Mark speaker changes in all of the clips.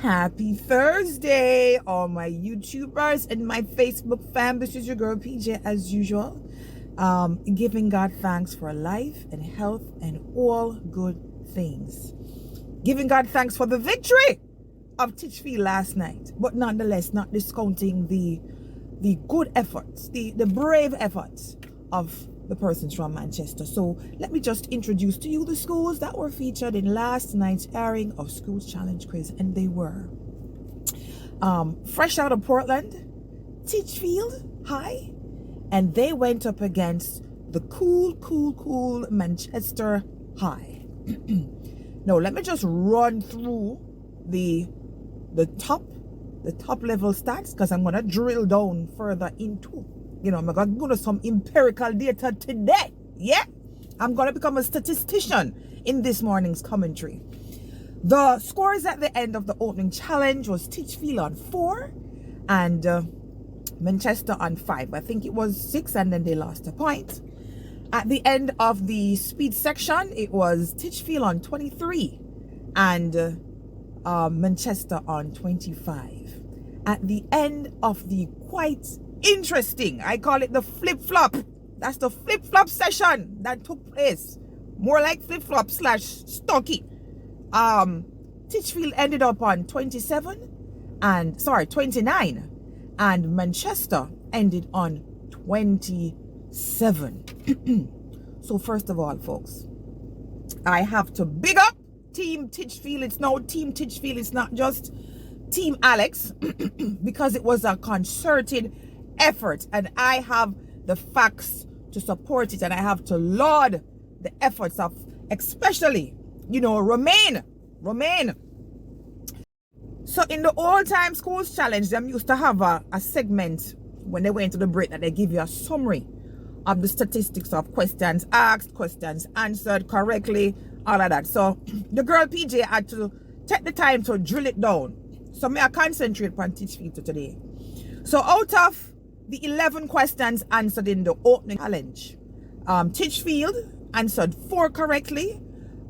Speaker 1: Happy Thursday, all my YouTubers and my Facebook fam. This is your girl PJ as usual. Giving God thanks for life and health and all good things. Giving God thanks for the victory of Titchfield last night, but nonetheless not discounting the good efforts, the brave efforts of the persons from Manchester. So let me just introduce to you the schools that were featured in last night's airing of Schools Challenge Quiz, and they were fresh out of Portland, Titchfield High, and they went up against the cool Manchester High. Now let me just run through the top level stats, because I'm gonna drill down further into, I'm gonna go to some empirical data today. Yeah, I'm gonna become a statistician in this morning's commentary. The scores at the end of the opening challenge was Titchfield on 4 and Manchester on 5. I think it was 6, and then they lost a point. At the end of the speed section, it was Titchfield on 23 and Manchester on 25. At the end of the quite interesting, I call it the flip-flop, that's the flip-flop session that took place, more like flip-flop / stocky. Titchfield ended up on 29, and Manchester ended on 27. So first of all, folks, I have to big up Team Titchfield. It's now Team Titchfield. It's not just Team Alex because it was a concerted effort, and I have the facts to support it, and I have to laud the efforts of especially, Romain. So in the all-time schools challenge, them used to have a segment when they went to the break that they give you a summary of the statistics of questions asked, questions answered correctly, all of that. So the girl PJ had to take the time to drill it down. So may I concentrate on Titchfield today. So out of the 11 questions answered in the opening challenge, Titchfield answered 4 correctly,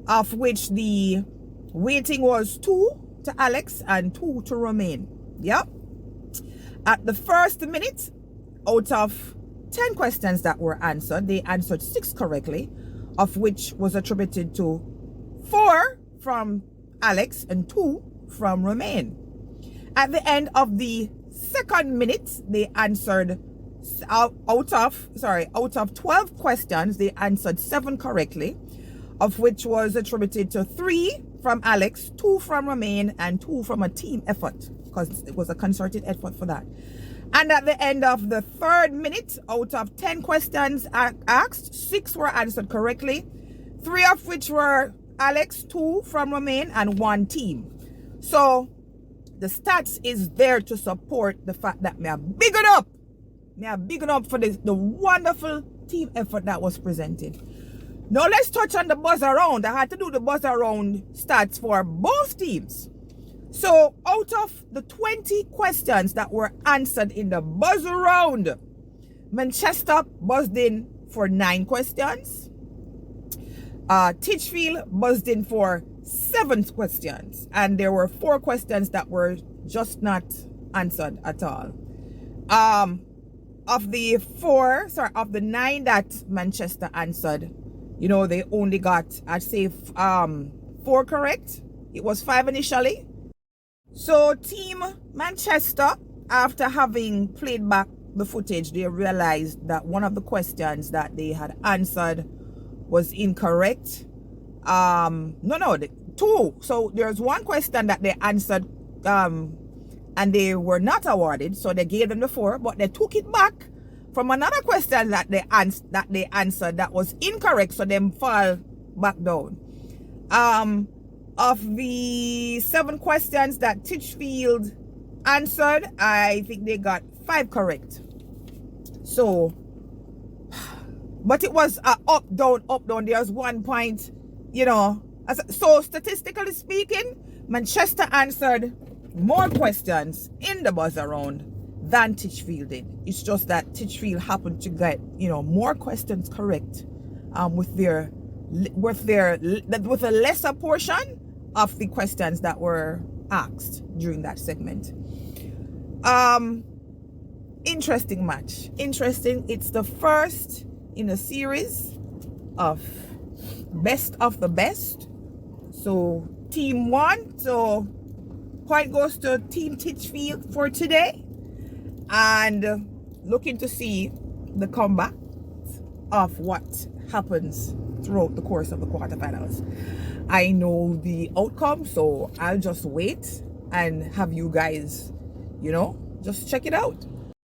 Speaker 1: of which the weighting was 2 to Alex and 2 to Romain. Yep. At the first minute, out of 10 questions that were answered, they answered 6 correctly, of which was attributed to 4 from Alex and 2 from Romain. At the end of the second minute, they answered out of 12 questions, they answered 7 correctly, of which was attributed to 3 from Alex, 2 from Romain, and 2 from a team effort, because it was a concerted effort for that. And at the end of the third minute, out of 10 questions asked, 6 were answered correctly, 3 of which were Alex, 2 from Romain, and 1 team. So the stats is there to support the fact that me are big it up for the wonderful team effort that was presented. Now let's touch on the buzz around. I had to do the buzz around stats for both teams. So out of the 20 questions that were answered in the buzz around, Manchester buzzed in for 9 questions. Titchfield buzzed in for 7 questions, and there were 4 questions that were just not answered at all. Of the 9 that Manchester answered, they only got, I'd say, 4 correct. It was 5 initially. So Team Manchester, after having played back the footage, they realized that one of the questions that they had answered was incorrect. 2. So there's one question that they answered and they were not awarded, so they gave them the 4, but they took it back from another question that they answered that was incorrect, so them fall back down. Of the 7 questions that Titchfield answered, I think they got 5 correct. So, but it was up, down. There's 1 point, So statistically speaking, Manchester answered more questions in the buzz around than Titchfield did. It's just that Titchfield happened to get, more questions correct with a lesser portion of the questions that were asked during that segment. Interesting match. Interesting. It's the first in a series of best of the best. So team won. So point goes to Team Titchfield for today. And looking to see the comeback of what happens throughout the course of the quarterfinals. I know the outcome, so I'll just wait and have you guys, just check it out.